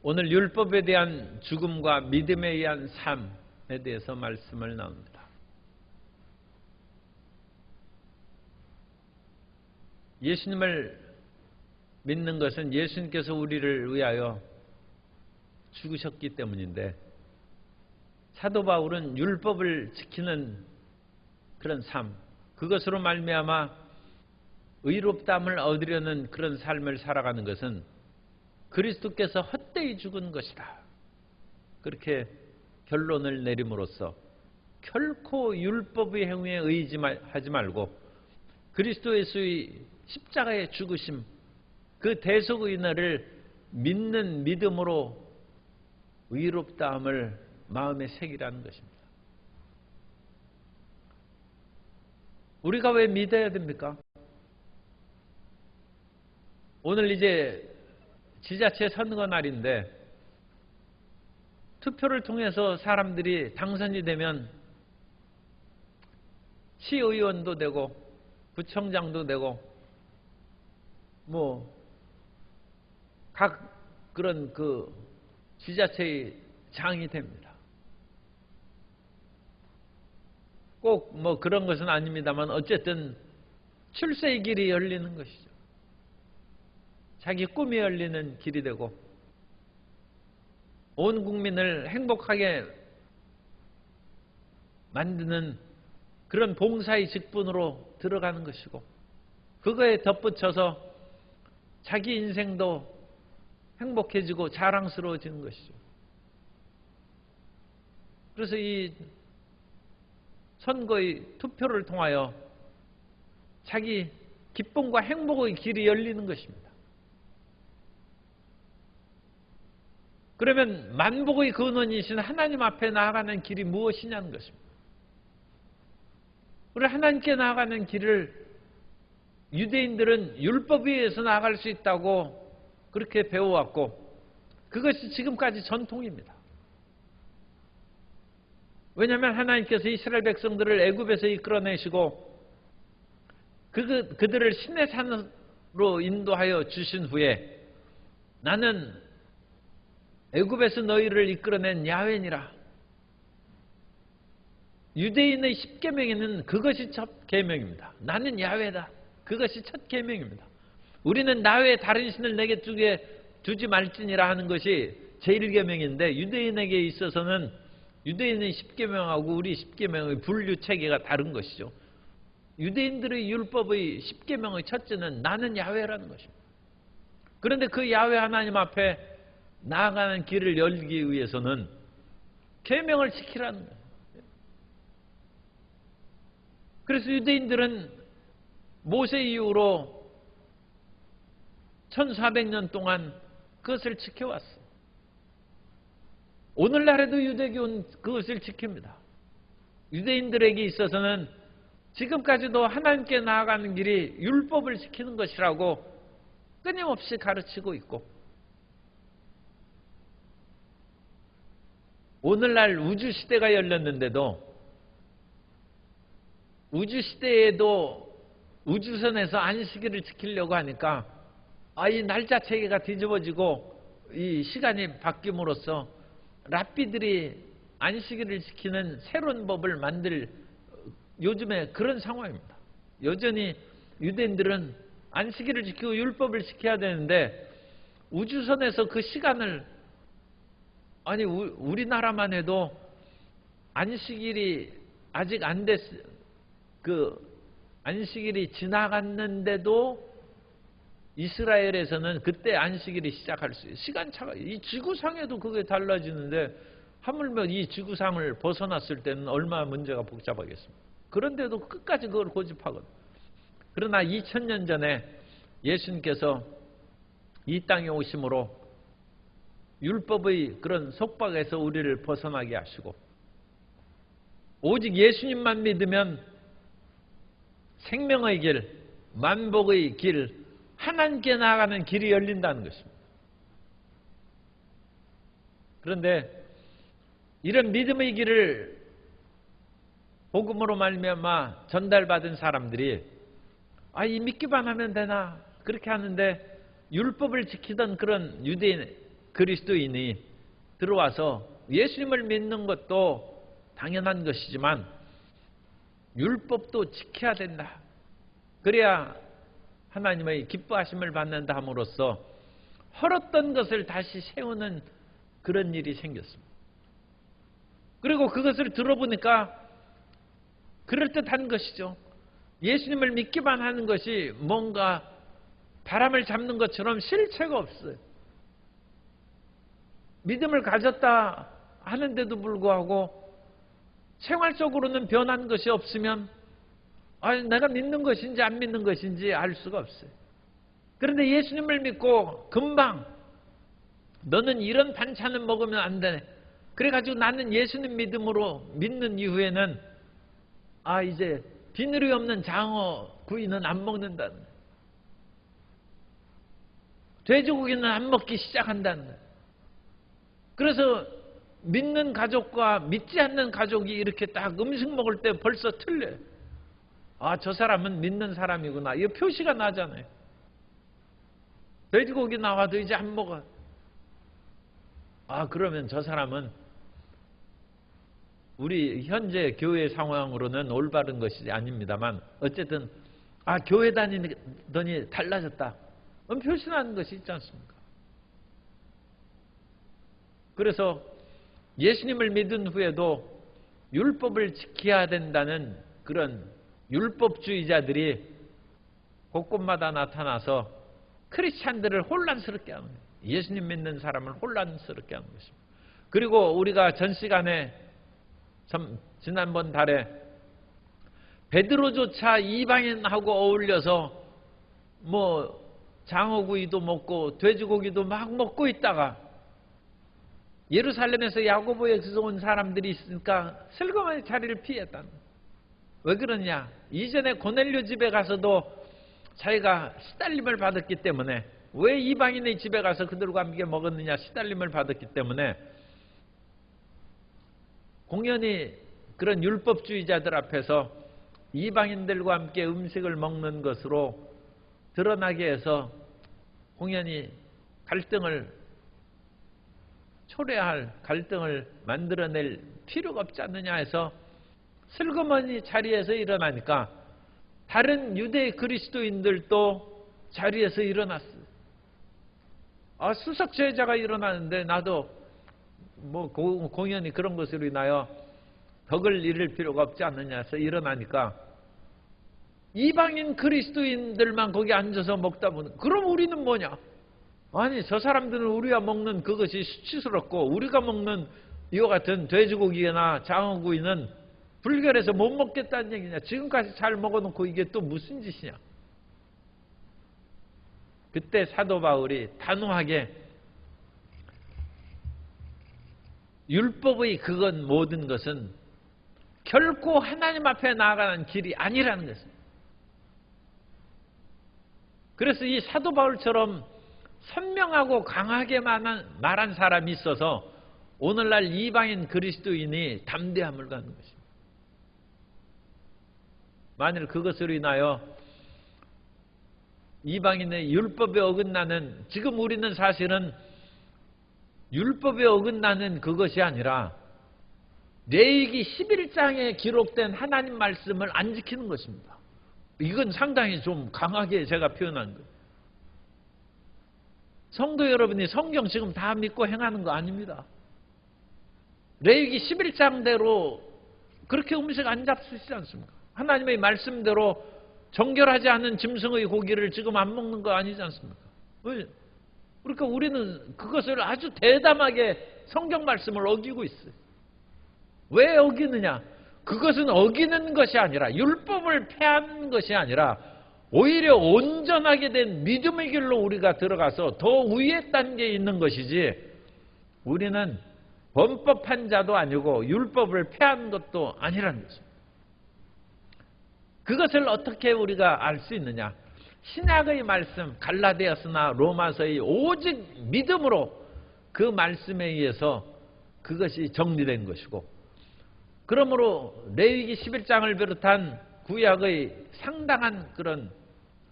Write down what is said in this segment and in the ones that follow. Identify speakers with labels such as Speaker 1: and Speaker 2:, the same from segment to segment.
Speaker 1: 오늘 율법에 대한 죽음과 믿음에 의한 삶에 대해서 말씀을 나눕니다. 예수님을 믿는 것은 예수님께서 우리를 위하여 죽으셨기 때문인데, 사도 바울은 율법을 지키는 그런 삶, 그것으로 말미암아 의롭다함을 얻으려는 그런 삶을 살아가는 것은 그리스도께서 헛되이 죽은 것이다, 그렇게 결론을 내림으로써 결코 율법의 행위에 의지하지 말고 그리스도 예수의 십자가의 죽으심, 그 대속의 은혜를 믿는 믿음으로 의롭다함을 마음에 새기라는 것입니다. 우리가 왜 믿어야 됩니까? 오늘 이제 지자체 선거 날인데, 투표를 통해서 사람들이 당선이 되면 시의원도 되고 구청장도 되고 각 그런 그 지자체의 장이 됩니다. 꼭 그런 것은 아닙니다만 어쨌든 출세의 길이 열리는 것이죠. 자기 꿈이 열리는 길이 되고 온 국민을 행복하게 만드는 그런 봉사의 직분으로 들어가는 것이고, 그거에 덧붙여서 자기 인생도 행복해지고 자랑스러워지는 것이죠. 그래서 이 선거의 투표를 통하여 자기 기쁨과 행복의 길이 열리는 것입니다. 그러면 만복의 근원이신 하나님 앞에 나아가는 길이 무엇이냐는 것입니다. 우리 하나님께 나아가는 길을 유대인들은 율법에 의해서 나아갈 수 있다고 그렇게 배워왔고, 그것이 지금까지 전통입니다. 왜냐하면 하나님께서 이스라엘 백성들을 애굽에서 이끌어내시고 그들을 신의 산으로 인도하여 주신 후에, 나는 애굽에서 너희를 이끌어낸 야훼니라, 유대인의 10계명에는 그것이 첫 계명입니다. 나는 야훼다, 그것이 첫 계명입니다. 우리는 나 외에 다른 신을 내게 두지 말지니라 하는 것이 제1계명인데, 유대인에게 있어서는 유대인의 10계명하고 우리 10계명의 분류 체계가 다른 것이죠. 유대인들의 율법의 10계명의 첫째는 나는 야훼라는 것입니다. 그런데 그 야훼 하나님 앞에 나아가는 길을 열기 위해서는 계명을 지키라는 거예요. 그래서 유대인들은 모세 이후로 1400년 동안 그것을 지켜왔어요. 오늘날에도 유대교는 그것을 지킵니다. 유대인들에게 있어서는 지금까지도 하나님께 나아가는 길이 율법을 지키는 것이라고 끊임없이 가르치고 있고, 오늘날 우주시대가 열렸는데도 우주시대에도 우주선에서 안식일을 지키려고 하니까 이 날짜 체계가 뒤집어지고 이 시간이 바뀜으로써 랍비들이 안식일을 지키는 새로운 법을 만들 요즘에 그런 상황입니다. 여전히 유대인들은 안식일을 지키고 율법을 지켜야 되는데, 우주선에서 그 시간을, 우리나라만 해도 안식일이 아직 안 안식일이 지나갔는데도 이스라엘에서는 그때 안식일이 시작할 수 있어요. 시간차가, 이 지구상에도 그게 달라지는데 하물며 이 지구상을 벗어났을 때는 얼마나 문제가 복잡하겠습니까? 그런데도 끝까지 그걸 고집하거든. 그러나 2000년 전에 예수님께서 이 땅에 오심으로 율법의 그런 속박에서 우리를 벗어나게 하시고, 오직 예수님만 믿으면 생명의 길, 만복의 길, 하나님께 나아가는 길이 열린다는 것입니다. 그런데 이런 믿음의 길을 복음으로 말미암아 전달받은 사람들이 믿기만 하면 되나 그렇게 하는데, 율법을 지키던 그런 유대인, 그리스도인이 들어와서 예수님을 믿는 것도 당연한 것이지만 율법도 지켜야 된다. 그래야 하나님의 기뻐하심을 받는다 함으로써 헐었던 것을 다시 세우는 그런 일이 생겼습니다. 그리고 그것을 들어보니까 그럴듯한 것이죠. 예수님을 믿기만 하는 것이 뭔가 바람을 잡는 것처럼 실체가 없어요. 믿음을 가졌다 하는데도 불구하고 생활적으로는 변한 것이 없으면 내가 믿는 것인지 안 믿는 것인지 알 수가 없어요. 그런데 예수님을 믿고 금방 너는 이런 반찬은 먹으면 안 되네. 그래가지고 나는 예수님 믿는 이후에는 이제 비늘이 없는 장어 구이는 안 먹는다는 거예요. 돼지고기는 안 먹기 시작한다는 거예요. 그래서 믿는 가족과 믿지 않는 가족이 이렇게 딱 음식 먹을 때 벌써 틀려요. 저 사람은 믿는 사람이구나. 이 표시가 나잖아요. 돼지고기 나와도 이제 안 먹어. 그러면 저 사람은 우리 현재 교회 상황으로는 올바른 것이 아닙니다만 어쨌든 교회 다니더니 달라졌다. 표시나는 것이 있지 않습니까? 그래서 예수님을 믿은 후에도 율법을 지켜야 된다는 그런 율법주의자들이 곳곳마다 나타나서 크리스찬들을 혼란스럽게 하는 거예요. 예수님 믿는 사람을 혼란스럽게 하는 것입니다. 그리고 우리가 전 시간에 지난번 달에 베드로조차 이방인하고 어울려서 장어구이도 먹고 돼지고기도 막 먹고 있다가 예루살렘에서 야고보에서 온 사람들이 있으니까 슬그머니 자리를 피했다는 거예요. 왜 그러냐? 이전에 고넬료 집에 가서도 자기가 시달림을 받았기 때문에 왜 이방인의 집에 가서 그들과 함께 먹었느냐? 시달림을 받았기 때문에 공연히 그런 율법주의자들 앞에서 이방인들과 함께 음식을 먹는 것으로 드러나게 해서 공연히 초래할 갈등을 만들어낼 필요가 없지 않느냐 해서 슬그머니 자리에서 일어나니까 다른 유대 그리스도인들도 자리에서 일어났어요. 수석제자가 일어나는데 나도 공연히 그런 것으로 인하여 덕을 잃을 필요가 없지 않느냐 해서 일어나니까 이방인 그리스도인들만 거기 앉아서 먹다 보니 그럼 우리는 뭐냐? 저 사람들은 우리가 먹는 그것이 수치스럽고 우리가 먹는 이와 같은 돼지고기나 장어구이는 불결해서 못 먹겠다는 얘기냐? 지금까지 잘 먹어놓고 이게 또 무슨 짓이냐? 그때 사도 바울이 단호하게 율법의 그건 모든 것은 결코 하나님 앞에 나아가는 길이 아니라는 것입니다. 그래서 이 사도 바울처럼 선명하고 강하게 말한 사람이 있어서 오늘날 이방인 그리스도인이 담대함을 갖는 것입니다. 만일 그것으로 인하여 이방인의 율법에 어긋나는 지금 우리는 사실은 율법에 어긋나는 그것이 아니라 레위기 11장에 기록된 하나님 말씀을 안 지키는 것입니다. 이건 상당히 좀 강하게 제가 표현한 거예요. 성도 여러분이 성경 지금 다 믿고 행하는 거 아닙니다. 레위기 11장대로 그렇게 음식 안 잡수시지 않습니까? 하나님의 말씀대로 정결하지 않은 짐승의 고기를 지금 안 먹는 거 아니지 않습니까? 그러니까 우리는 그것을 아주 대담하게 성경 말씀을 어기고 있어요. 왜 어기느냐? 그것은 어기는 것이 아니라 율법을 폐하는 것이 아니라 오히려 온전하게 된 믿음의 길로 우리가 들어가서 더 위의 단계에 있는 것이지 우리는 범법한 자도 아니고 율법을 폐하는 것도 아니라는 것입니다. 그것을 어떻게 우리가 알 수 있느냐? 신약의 말씀 갈라디아서나 로마서의 오직 믿음으로 그 말씀에 의해서 그것이 정리된 것이고 그러므로 레위기 11장을 비롯한 구약의 상당한 그런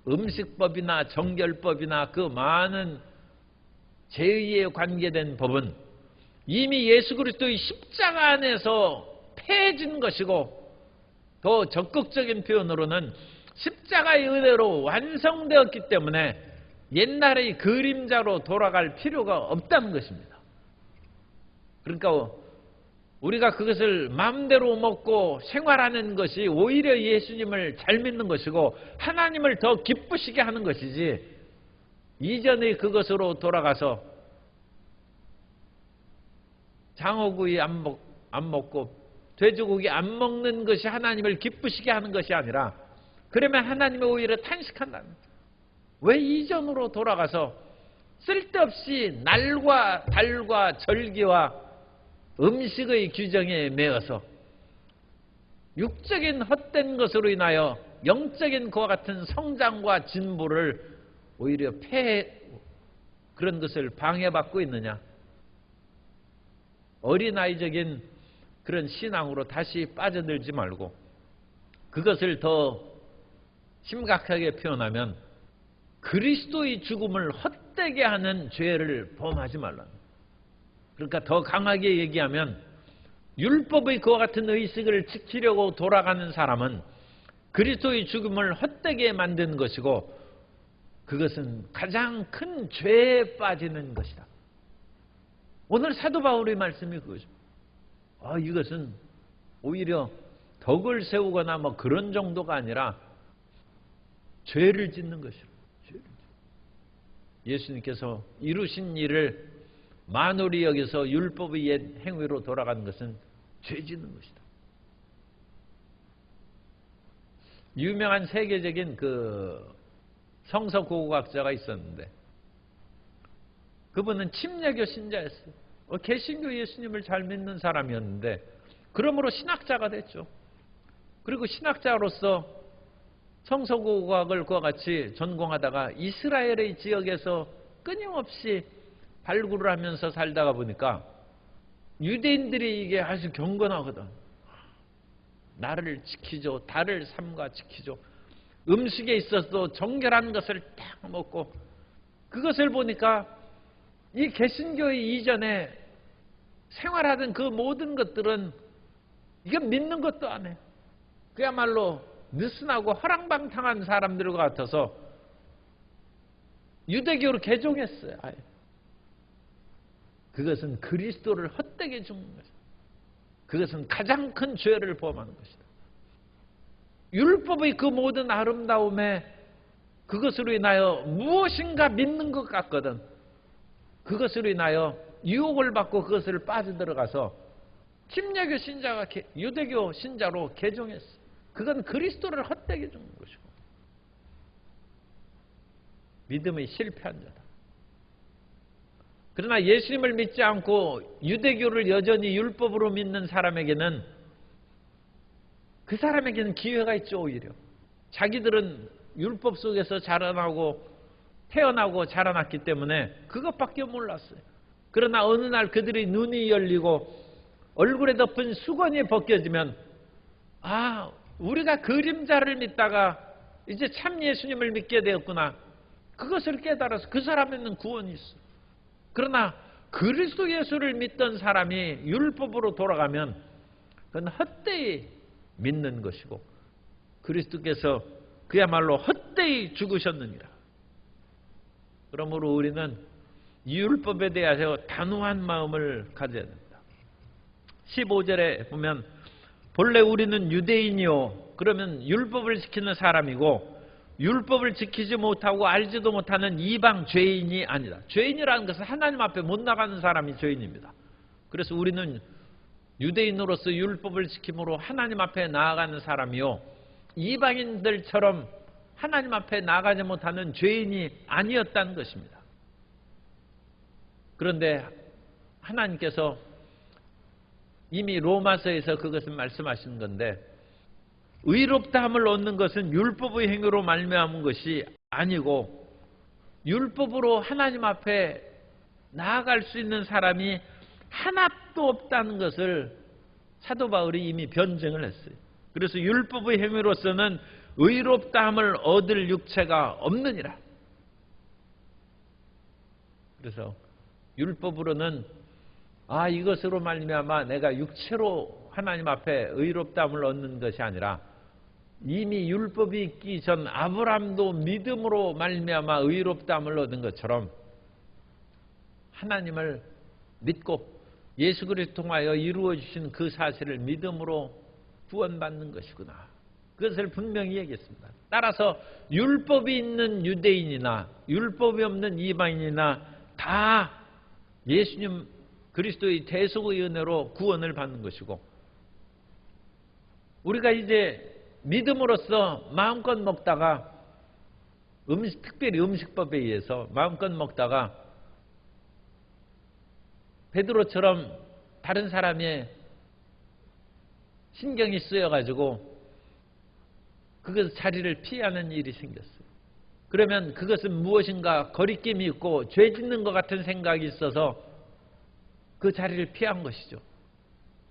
Speaker 1: 음식법이나 정결법이나 그 많은 죄의에 관계된 법은 이미 예수 그리스도의 십자가 안에서 폐해진 것이고, 더 적극적인 표현으로는 십자가의 은혜로 완성되었기 때문에 옛날의 그림자로 돌아갈 필요가 없다는 것입니다. 그러니까 우리가 그것을 마음대로 먹고 생활하는 것이 오히려 예수님을 잘 믿는 것이고 하나님을 더 기쁘시게 하는 것이지, 이전의 그것으로 돌아가서 장어구이 안 먹고 돼지고기 안 먹는 것이 하나님을 기쁘시게 하는 것이 아니라, 그러면 하나님이 오히려 탄식한다는 거예요. 왜 이전으로 돌아가서 쓸데없이 날과 달과 절기와 음식의 규정에 매어서 육적인 헛된 것으로 인하여 영적인 그와 같은 성장과 진보를 오히려 그런 것을 방해받고 있느냐. 어린아이적인 그런 신앙으로 다시 빠져들지 말고, 그것을 더 심각하게 표현하면 그리스도의 죽음을 헛되게 하는 죄를 범하지 말라. 그러니까 더 강하게 얘기하면 율법의 그와 같은 의식을 지키려고 돌아가는 사람은 그리스도의 죽음을 헛되게 만드는 것이고, 그것은 가장 큰 죄에 빠지는 것이다. 오늘 사도 바울의 말씀이 그거죠. 이것은 오히려 덕을 세우거나 뭐 그런 정도가 아니라 죄를 짓는 것이다. 예수님께서 이루신 일을 만홀히 여기서 율법의 옛 행위로 돌아가는 것은 죄 짓는 것이다. 유명한 세계적인 그 성서 고고학자가 있었는데, 그분은 침례교 신자였어요. 개신교 예수님을 잘 믿는 사람이었는데, 그러므로 신학자가 됐죠. 그리고 신학자로서 성서고고학을 그와 같이 전공하다가 이스라엘의 지역에서 끊임없이 발굴을 하면서 살다가 보니까 유대인들이 이게 아주 경건하거든. 나를 지키죠. 달을 삼가 지키죠. 음식에 있어서도 정결한 것을 딱 먹고, 그것을 보니까 이 개신교의 이전에 생활하던 그 모든 것들은 이건 믿는 것도 안 해. 그야말로 느슨하고 허랑방탕한 사람들 같아서 유대교로 개종했어요. 아예. 그것은 그리스도를 헛되게 죽는 것이다. 그것은 가장 큰 죄를 범하는 것이다. 율법의 그 모든 아름다움에 그것으로 인하여 무엇인가 믿는 것 같거든. 그것으로 인하여 유혹을 받고 그것을 빠져들어가서 침례교 신자가 유대교 신자로 개종했어. 그건 그리스도를 헛되게 죽는 것이고 믿음의 실패한 자다. 그러나 예수님을 믿지 않고 유대교를 여전히 율법으로 믿는 사람에게는, 그 사람에게는 기회가 있죠. 오히려 자기들은 율법 속에서 태어나고 자라났기 때문에 그것밖에 몰랐어요. 그러나 어느 날 그들의 눈이 열리고 얼굴에 덮은 수건이 벗겨지면, 우리가 그림자를 믿다가 이제 참 예수님을 믿게 되었구나. 그것을 깨달아서 그 사람에는 구원이 있어. 그러나 그리스도 예수를 믿던 사람이 율법으로 돌아가면 그건 헛되이 믿는 것이고, 그리스도께서 그야말로 헛되이 죽으셨느니라. 그러므로 우리는 이 율법에 대하여 단호한 마음을 가져야 된다. 15절에 보면 본래 우리는 유대인이요, 그러면 율법을 지키는 사람이고 율법을 지키지 못하고 알지도 못하는 이방 죄인이 아니다. 죄인이라는 것은 하나님 앞에 못 나가는 사람이 죄인입니다. 그래서 우리는 유대인으로서 율법을 지킴으로 하나님 앞에 나아가는 사람이요, 이방인들처럼 하나님 앞에 나가지 못하는 죄인이 아니었다는 것입니다. 그런데 하나님께서 이미 로마서에서 그것을 말씀하신 건데, 의롭다함을 얻는 것은 율법의 행위로 말미암은 것이 아니고 율법으로 하나님 앞에 나아갈 수 있는 사람이 하나도 없다는 것을 사도 바울이 이미 변증을 했어요. 그래서 율법의 행위로서는 의롭다함을 얻을 육체가 없느니라. 그래서 율법으로는 이것으로 말미암아 내가 육체로 하나님 앞에 의롭다함을 얻는 것이 아니라 이미 율법이 있기 전 아브라함도 믿음으로 말미암아 의롭다함을 얻은 것처럼 하나님을 믿고 예수 그리스도 통하여 이루어 주신 그 사실을 믿음으로 구원받는 것이구나. 그것을 분명히 얘기했습니다. 따라서 율법이 있는 유대인이나 율법이 없는 이방인이나 다 예수님 그리스도의 대속의 은혜로 구원을 받는 것이고, 우리가 이제 믿음으로써 마음껏 먹다가 특별히 음식법에 의해서 마음껏 먹다가 베드로처럼 다른 사람의 신경이 쓰여가지고 그것 자리를 피하는 일이 생겼어요. 그러면 그것은 무엇인가 거리낌이 있고 죄 짓는 것 같은 생각이 있어서 그 자리를 피한 것이죠.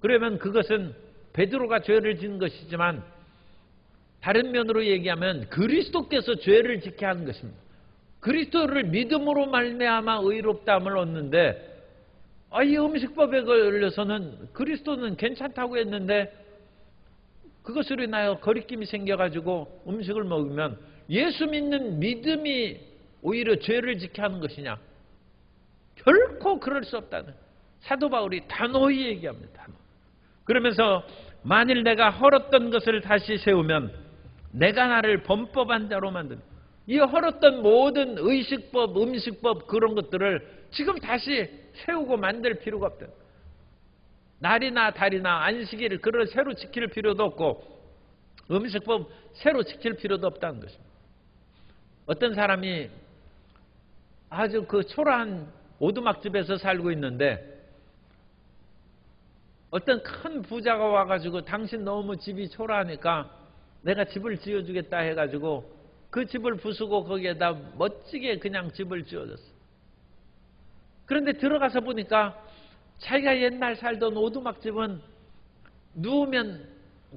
Speaker 1: 그러면 그것은 베드로가 죄를 지은 것이지만 다른 면으로 얘기하면 그리스도께서 죄를 짓게 하는 것입니다. 그리스도를 믿음으로 말미암아 의롭다함을 얻는데 이 음식법에 걸려서는 그리스도는 괜찮다고 했는데 그것으로 인하여 거리낌이 생겨가지고 음식을 먹으면 예수 믿는 믿음이 오히려 죄를 짓게 하는 것이냐? 결코 그럴 수 없다는 사도 바울이 단호히 얘기합니다. 그러면서 만일 내가 헐었던 것을 다시 세우면 내가 나를 범법한 자로 만든, 이 헐었던 모든 의식법, 음식법 그런 것들을 지금 다시 세우고 만들 필요가 없다. 날이나 달이나 안식일을 그걸 새로 지킬 필요도 없고 음식법 새로 지킬 필요도 없다는 것입니다. 어떤 사람이 아주 그 초라한 오두막집에서 살고 있는데 어떤 큰 부자가 와가지고 당신 너무 집이 초라하니까 내가 집을 지어주겠다 해가지고 그 집을 부수고 거기에다 멋지게 그냥 집을 지어줬어. 그런데 들어가서 보니까 자기가 옛날 살던 오두막집은 누우면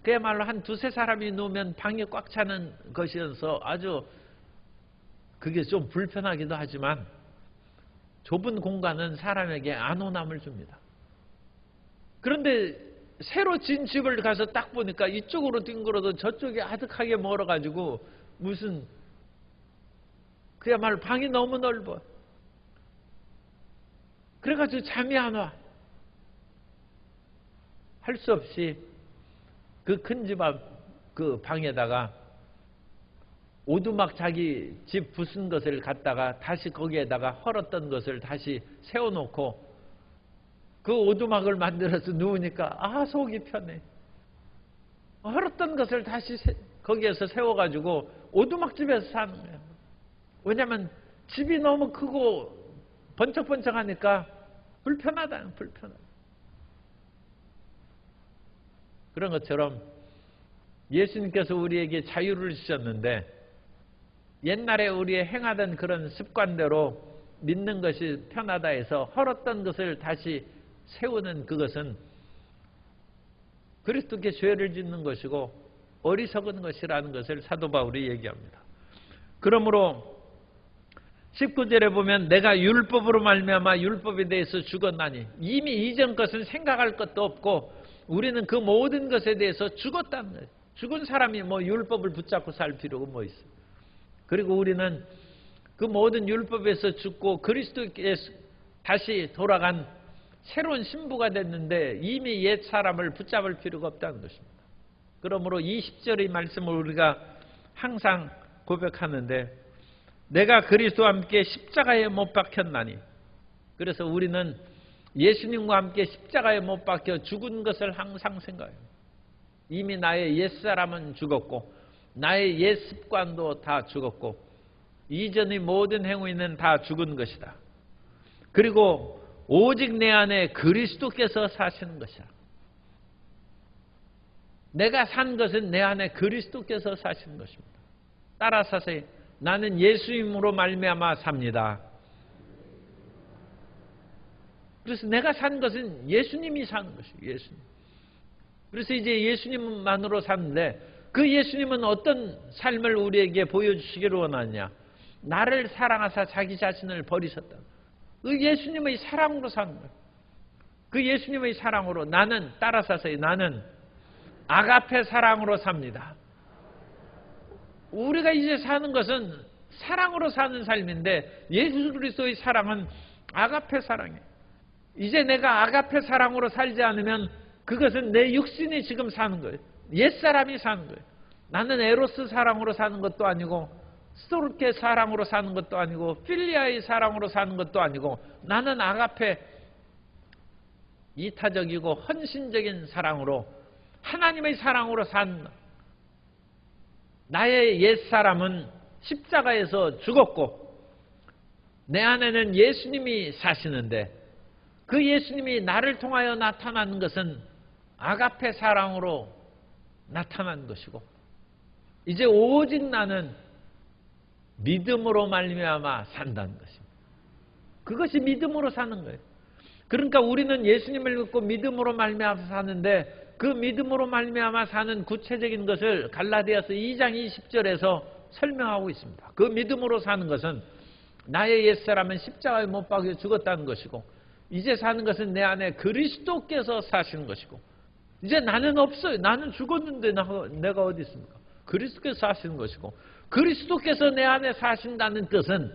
Speaker 1: 그야말로 한 두세 사람이 누우면 방이 꽉 차는 것이어서 아주 그게 좀 불편하기도 하지만 좁은 공간은 사람에게 안온함을 줍니다. 그런데 새로 진 집을 가서 딱 보니까 이쪽으로 뒹굴어도 저쪽이 아득하게 멀어가지고 무슨 그야말로 방이 너무 넓어. 그래가지고 잠이 안 와. 할 수 없이 그 큰 집 앞 그 방에다가 오두막 자기 집 부순 것을 갖다가 다시 거기에다가 헐었던 것을 다시 세워놓고 그 오두막을 만들어서 누우니까 속이 편해. 헐었던 것을 다시 거기에서 세워가지고 오두막집에서 사는 거예요. 왜냐하면 집이 너무 크고 번쩍번쩍하니까 불편하다. 그런 것처럼 예수님께서 우리에게 자유를 주셨는데 옛날에 우리의 행하던 그런 습관대로 믿는 것이 편하다 해서 헐었던 것을 다시 세우는 그것은 그리스도께 죄를 짓는 것이고 어리석은 것이라는 것을 사도 바울이 얘기합니다. 그러므로 19절에 보면 내가 율법으로 말미암아 율법에 대해서 죽었나니, 이미 이전 것은 생각할 것도 없고 우리는 그 모든 것에 대해서 죽었다는 거예요. 죽은 사람이 율법을 붙잡고 살 필요가 뭐 있어요. 그리고 우리는 그 모든 율법에서 죽고 그리스도께 다시 돌아간 새로운 신부가 됐는데 이미 옛 사람을 붙잡을 필요가 없다는 것입니다. 그러므로 20절의 말씀을 우리가 항상 고백하는데 내가 그리스도와 함께 십자가에 못 박혔나니, 그래서 우리는 예수님과 함께 십자가에 못 박혀 죽은 것을 항상 생각해요. 이미 나의 옛사람은 죽었고 나의 옛 습관도 다 죽었고 이전의 모든 행위는 다 죽은 것이다. 그리고 오직 내 안에 그리스도께서 사시는 것이야. 내가 산 것은 내 안에 그리스도께서 사시는 것입니다. 따라 사세요. 나는 예수님으로 말미암아 삽니다. 그래서 내가 산 것은 예수님이 사는 것이에요. 예수님. 그래서 이제 예수님만으로 사는데 그 예수님은 어떤 삶을 우리에게 보여주시기를 원하느냐? 나를 사랑하사 자기 자신을 버리셨다. 그 예수님의 사랑으로 사는 거예요. 그 예수님의 사랑으로 나는 따라서서요. 나는 아가페 사랑으로 삽니다. 우리가 이제 사는 것은 사랑으로 사는 삶인데 예수 그리스도의 사랑은 아가페 사랑이에요. 이제 내가 아가페 사랑으로 살지 않으면 그것은 내 육신이 지금 사는 거예요. 옛사람이 사는 거예요. 나는 에로스 사랑으로 사는 것도 아니고 스토르케 사랑으로 사는 것도 아니고 필리아의 사랑으로 사는 것도 아니고 나는 아가페 이타적이고 헌신적인 사랑으로 하나님의 사랑으로 산 나의 옛사람은 십자가에서 죽었고 내 안에는 예수님이 사시는데 그 예수님이 나를 통하여 나타나는 것은 아가페 사랑으로 나타난 것이고 이제 오직 나는 믿음으로 말미암아 산다는 것입니다. 그것이 믿음으로 사는 거예요. 그러니까 우리는 예수님을 믿고 믿음으로 말미암아 사는데 그 믿음으로 말미암아 사는 구체적인 것을 갈라디아서 2장 20절에서 설명하고 있습니다. 그 믿음으로 사는 것은 나의 옛사람은 십자가에 못 박혀 죽었다는 것이고 이제 사는 것은 내 안에 그리스도께서 사시는 것이고 이제 나는 없어요. 나는 죽었는데 내가 어디 있습니까? 그리스도께서 사시는 것이고 그리스도께서 내 안에 사신다는 뜻은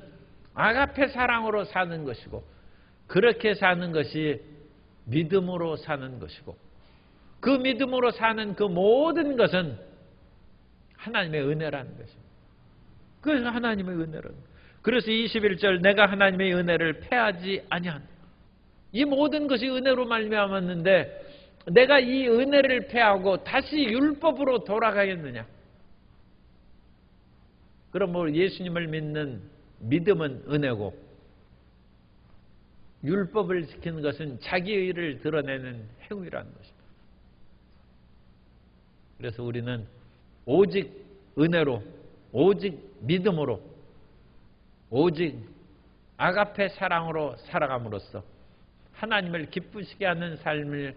Speaker 1: 아가페 사랑으로 사는 것이고 그렇게 사는 것이 믿음으로 사는 것이고 그 믿음으로 사는 그 모든 것은 하나님의 은혜라는 것입니다. 그래서 하나님의 은혜라는 거예요. 그래서 21절 내가 하나님의 은혜를 패하지 아니한 이 모든 것이 은혜로 말미암았는데 내가 이 은혜를 패하고 다시 율법으로 돌아가겠느냐? 그럼 뭐 예수님을 믿는 믿음은 은혜고 율법을 지키는 것은 자기의 의를 드러내는 행위라는 것입니다. 그래서 우리는 오직 은혜로 오직 믿음으로 오직 아가페 사랑으로 살아감으로써 하나님을 기쁘시게 하는 삶을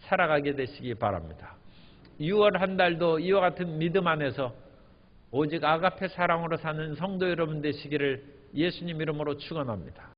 Speaker 1: 살아가게 되시기 바랍니다. 6월 한 달도 이와 같은 믿음 안에서 오직 아가페 사랑으로 사는 성도 여러분 되시기를 예수님 이름으로 축원합니다.